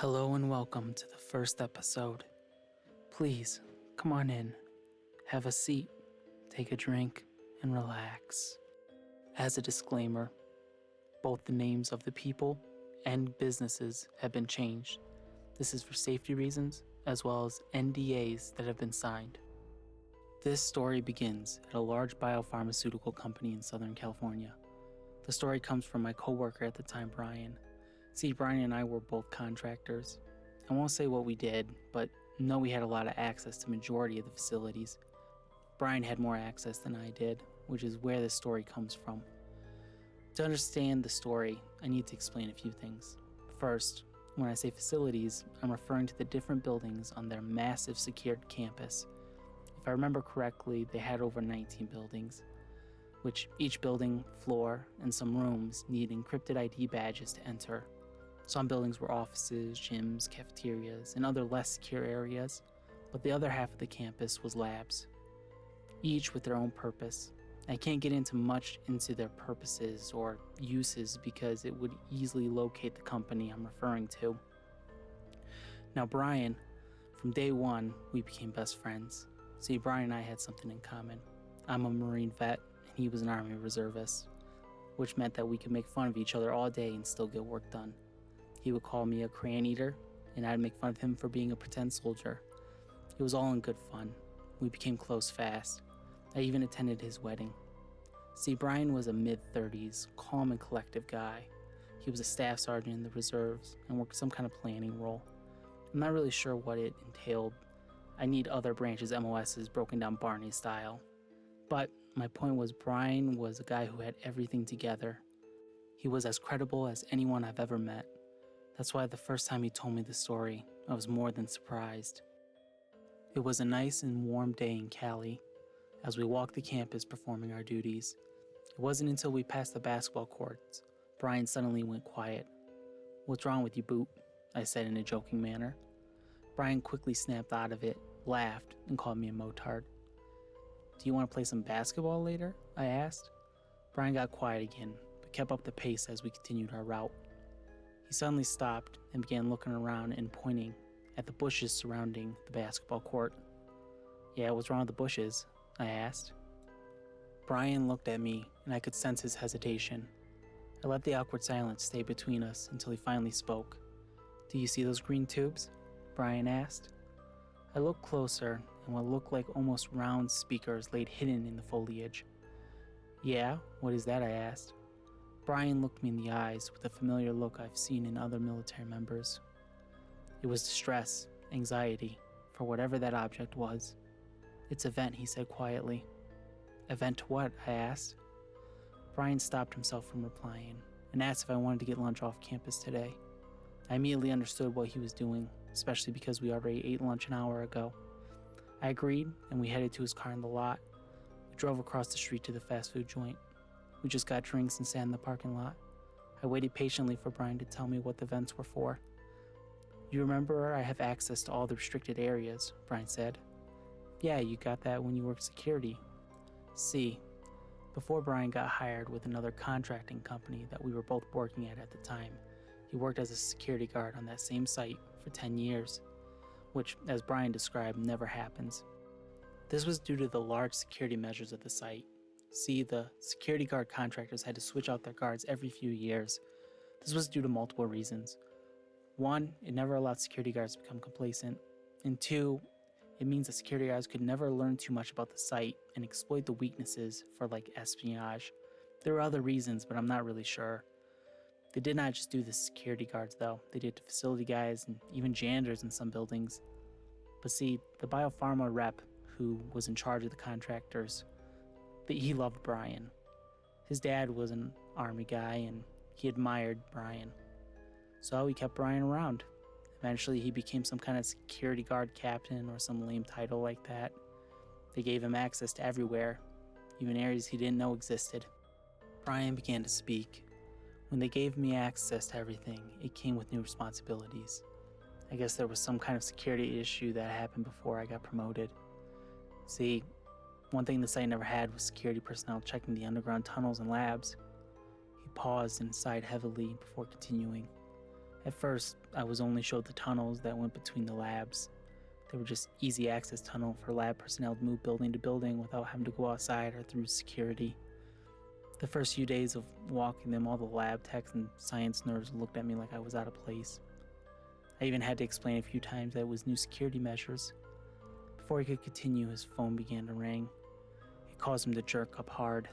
Hello and welcome to the first episode. Please, come on in, have a seat, take a drink, and relax. As a disclaimer, both the names of the people and businesses have been changed. This is for safety reasons, as well as NDAs that have been signed. This story begins at a large biopharmaceutical company in Southern California. The story comes from my coworker at the time, Bryan. See, Bryan and I were both contractors. I won't say what we did, but know we had a lot of access to majority of the facilities. Bryan had more access than I did, which is where this story comes from. To understand the story, I need to explain a few things. First, when I say facilities, I'm referring to the different buildings on their massive secured campus. If I remember correctly, they had over 19 buildings, which each building, floor, and some rooms need encrypted ID badges to enter. Some buildings were offices, gyms, cafeterias, and other less secure areas, but the other half of the campus was labs, each with their own purpose. I can't get into their purposes or uses because it would easily locate the company I'm referring to. Now, Bryan, from day one, we became best friends. See, Bryan and I had something in common. I'm a Marine vet, and he was an Army reservist, which meant that we could make fun of each other all day and still get work done. He would call me a crayon eater, and I'd make fun of him for being a pretend soldier. It was all in good fun. We became close fast. I even attended his wedding. See, Bryan was a mid-30s, calm and collective guy. He was a staff sergeant in the reserves and worked some kind of planning role. I'm not really sure what it entailed. I need other branches' MOSs broken down Barney style. But my point was, Bryan was a guy who had everything together. He was as credible as anyone I've ever met. That's why the first time he told me the story, I was more than surprised. It was a nice and warm day in Cali as we walked the campus performing our duties. It wasn't until we passed the basketball courts, Bryan suddenly went quiet. "What's wrong with you, Boot?" I said in a joking manner. Bryan quickly snapped out of it, laughed, and called me a motard. "Do you want to play some basketball later?" I asked. Bryan got quiet again, but kept up the pace as we continued our route. He suddenly stopped and began looking around and pointing at the bushes surrounding the basketball court. "Yeah, what's wrong with the bushes?" I asked. Bryan looked at me, and I could sense his hesitation. I let the awkward silence stay between us until he finally spoke. "Do you see those green tubes?" Bryan asked. I looked closer, and what looked like almost round speakers laid hidden in the foliage. "Yeah, what is that?" I asked. Bryan looked me in the eyes with a familiar look I've seen in other military members. It was distress, anxiety, for whatever that object was. "It's a vent," he said quietly. "A vent to what?" I asked. Bryan stopped himself from replying and asked if I wanted to get lunch off campus today. I immediately understood what he was doing, especially because we already ate lunch an hour ago. I agreed, and we headed to his car in the lot. We drove across the street to the fast food joint. We just got drinks and sat in the parking lot. I waited patiently for Bryan to tell me what the vents were for. "You remember I have access to all the restricted areas," Bryan said. "Yeah, you got that when you worked security." See, before Bryan got hired with another contracting company that we were both working at the time, he worked as a security guard on that same site for 10 years, which, as Bryan described, never happens. This was due to the large security measures of the site. See, the security guard contractors had to switch out their guards every few years. This was due to multiple reasons. One, it never allowed security guards to become complacent. And two, it means that security guards could never learn too much about the site and exploit the weaknesses for espionage. There were other reasons, but I'm not really sure. They did not just do the security guards though. They did the facility guys and even janitors in some buildings. But see, the biopharma rep who was in charge of the contractors, he loved Bryan. His dad was an Army guy and he admired Bryan. So he kept Bryan around. Eventually he became some kind of security guard captain or some lame title like that. They gave him access to everywhere, even areas he didn't know existed. Bryan began to speak. When they gave me access to everything, it came with new responsibilities. I guess there was some kind of security issue that happened before I got promoted. See, one thing the site never had was security personnel checking the underground tunnels and labs. He paused and sighed heavily before continuing. At first, I was only showed the tunnels that went between the labs. They were just easy access tunnel for lab personnel to move building to building without having to go outside or through security. The first few days of walking them, all the lab techs and science nerds looked at me like I was out of place. I even had to explain a few times that it was new security measures. Before he could continue, his phone began to ring. It caused him to jerk up hard.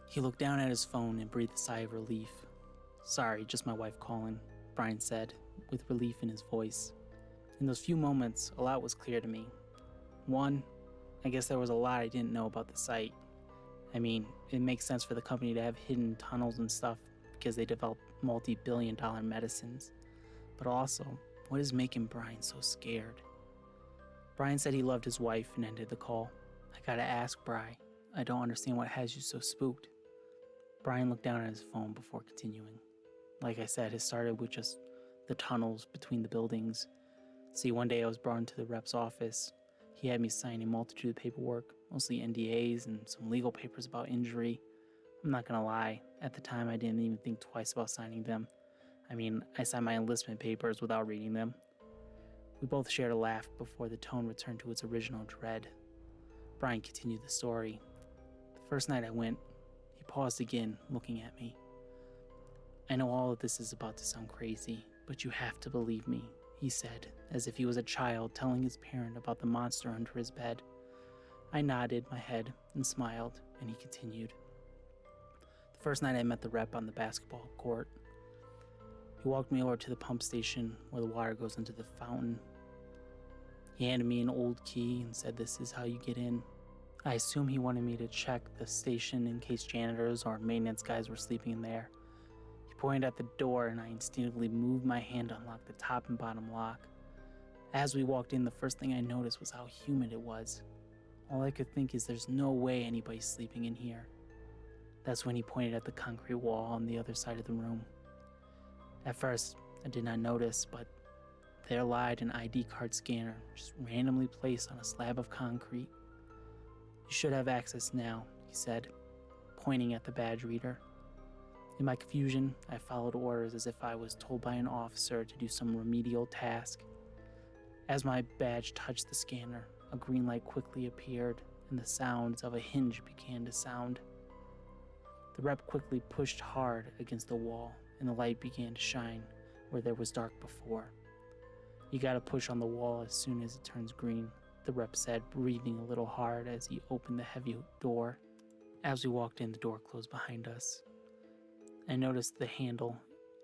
He looked down at his phone and breathed a sigh of relief. "Sorry, just my wife calling," Bryan said, with relief in his voice. In those few moments, a lot was clear to me. One, I guess there was a lot I didn't know about the site. I mean, it makes sense for the company to have hidden tunnels and stuff because they develop multi-billion-dollar medicines. But also, what is making Bryan so scared? Bryan said he loved his wife and ended the call. "I gotta ask, Bri, I don't understand what has you so spooked." Bryan looked down at his phone before continuing. Like I said, it started with just the tunnels between the buildings. See, one day I was brought into the rep's office. He had me sign a multitude of paperwork, mostly NDAs and some legal papers about injury. I'm not gonna lie, at the time I didn't even think twice about signing them. I mean, I signed my enlistment papers without reading them. We both shared a laugh before the tone returned to its original dread. Bryan continued the story. The first night I went, he paused again, looking at me. "I know all of this is about to sound crazy, but you have to believe me," he said, as if he was a child telling his parent about the monster under his bed. I nodded my head and smiled, and he continued. "The first night I met the rep on the basketball court. He walked me over to the pump station where the water goes into the fountain. He handed me an old key and said, 'This is how you get in.' I assume he wanted me to check the station in case janitors or maintenance guys were sleeping in there. He pointed at the door and I instinctively moved my hand to unlock the top and bottom lock. As we walked in, the first thing I noticed was how humid it was. All I could think is there's no way anybody's sleeping in here. That's when he pointed at the concrete wall on the other side of the room. At first, I did not notice, but there lied an ID card scanner just randomly placed on a slab of concrete. 'You should have access now,' he said, pointing at the badge reader. In my confusion, I followed orders as if I was told by an officer to do some remedial task. As my badge touched the scanner, a green light quickly appeared and the sounds of a hinge began to sound. The rep quickly pushed hard against the wall and the light began to shine where there was dark before. 'You gotta push on the wall as soon as it turns green,' the rep said, breathing a little hard as he opened the heavy door. As we walked in, the door closed behind us. I noticed the handle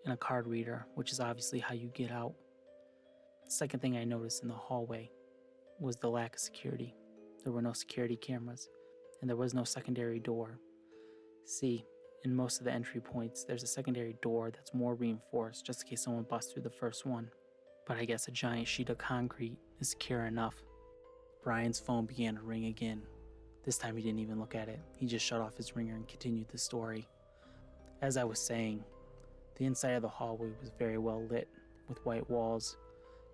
and a card reader, which is obviously how you get out. The second thing I noticed in the hallway was the lack of security. There were no security cameras, and there was no secondary door. See, in most of the entry points, there's a secondary door that's more reinforced just in case someone busts through the first one. But I guess a giant sheet of concrete is secure enough. Bryan's phone began to ring again. This time he didn't even look at it. He just shut off his ringer and continued the story. As I was saying, the inside of the hallway was very well lit, with white walls.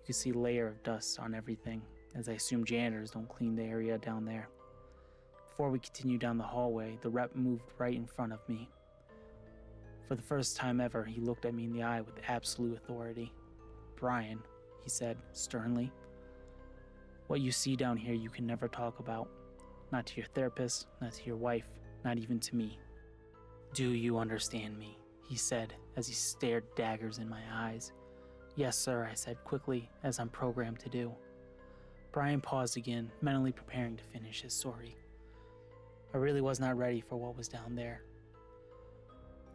You could see a layer of dust on everything, as I assume janitors don't clean the area down there. Before we continued down the hallway, the rep moved right in front of me. For the first time ever, he looked at me in the eye with absolute authority. "Bryan," he said sternly, "what you see down here you can never talk about. Not to your therapist, not to your wife, not even to me. Do you understand me?" he said as he stared daggers in my eyes. "Yes, sir," I said quickly, as I'm programmed to do. Bryan paused again, mentally preparing to finish his story. I really was not ready for what was down there.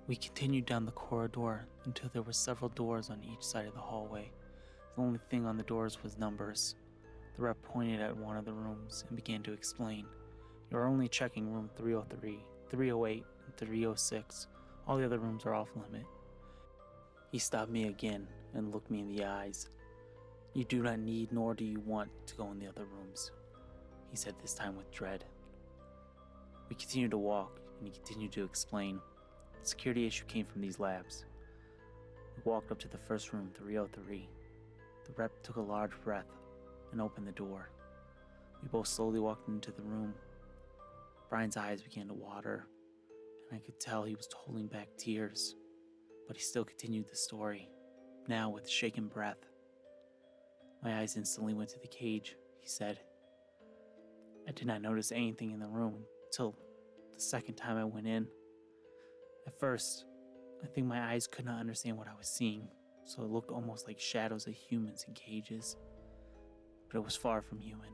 We continued down the corridor until there were several doors on each side of the hallway. The only thing on the doors was numbers. The rep pointed at one of the rooms and began to explain. "You're only checking room 303, 308, and 306. All the other rooms are off limit." He stopped me again and looked me in the eyes. "You do not need nor do you want to go in the other rooms," he said, this time with dread. We continued to walk and he continued to explain. The security issue came from these labs. We walked up to the first room, 303. The rep took a large breath and opened the door. We both slowly walked into the room. Bryan's eyes began to water, and I could tell he was holding back tears, but he still continued the story, now with shaken breath. My eyes instantly went to the cage, he said. I did not notice anything in the room until the second time I went in. At first, I think my eyes could not understand what I was seeing, so it looked almost like shadows of humans in cages, but it was far from human.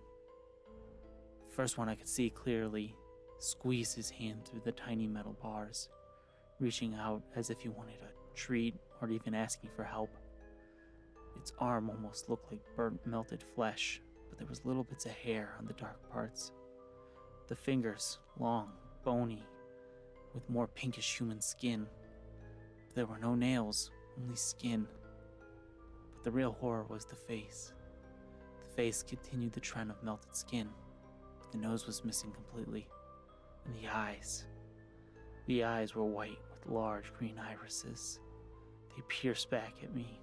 The first one I could see clearly squeezed his hand through the tiny metal bars, reaching out as if he wanted a treat or even asking for help. Its arm almost looked like burnt melted flesh, but there was little bits of hair on the dark parts. The fingers, long, bony, with more pinkish human skin. There were no nails, only skin. But the real horror was the face. The face continued the trend of melted skin, but the nose was missing completely. And the eyes. The eyes were white with large green irises. They pierced back at me,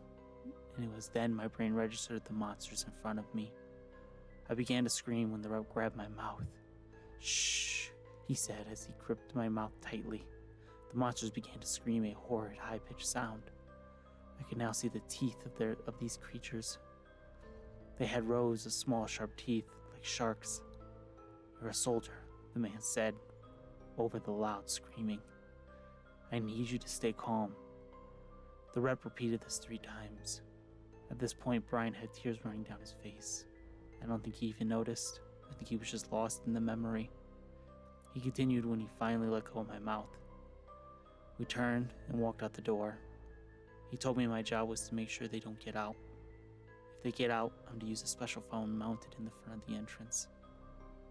and it was then my brain registered the monsters in front of me. I began to scream when the rep grabbed my mouth. Shh, he said as he gripped my mouth tightly. The monsters began to scream a horrid, high-pitched sound. I could now see the teeth of these creatures. They had rows of small, sharp teeth, like sharks. You're a soldier, the man said, over the loud screaming. I need you to stay calm. The rep repeated this 3 times. At this point, Bryan had tears running down his face. I don't think he even noticed. I think he was just lost in the memory. He continued when he finally let go of my mouth. We turned and walked out the door. He told me my job was to make sure they don't get out. If they get out, I'm to use a special phone mounted in the front of the entrance.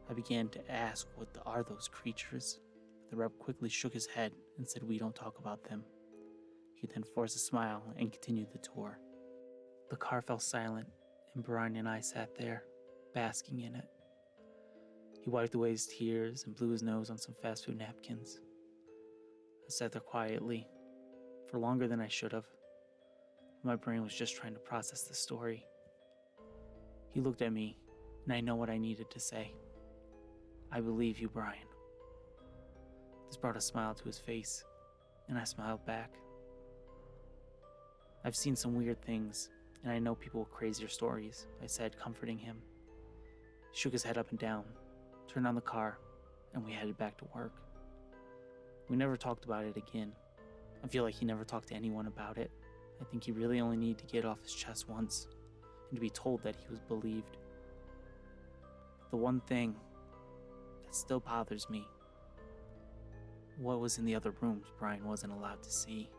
I began to ask what are those creatures, but the rep quickly shook his head and said we don't talk about them. He then forced a smile and continued the tour. The car fell silent, and Bryan and I sat there, basking in it. He wiped away his tears and blew his nose on some fast food napkins. I sat there quietly, for longer than I should have. My brain was just trying to process the story. He looked at me, and I know what I needed to say. I believe you, Bryan. This brought a smile to his face, and I smiled back. I've seen some weird things, and I know people with crazier stories, I said, comforting him. He shook his head up and down, turned on the car, and we headed back to work. We never talked about it again. I feel like he never talked to anyone about it. I think he really only needed to get it off his chest once, and to be told that he was believed. The one thing that still bothers me, what was in the other rooms Bryan wasn't allowed to see.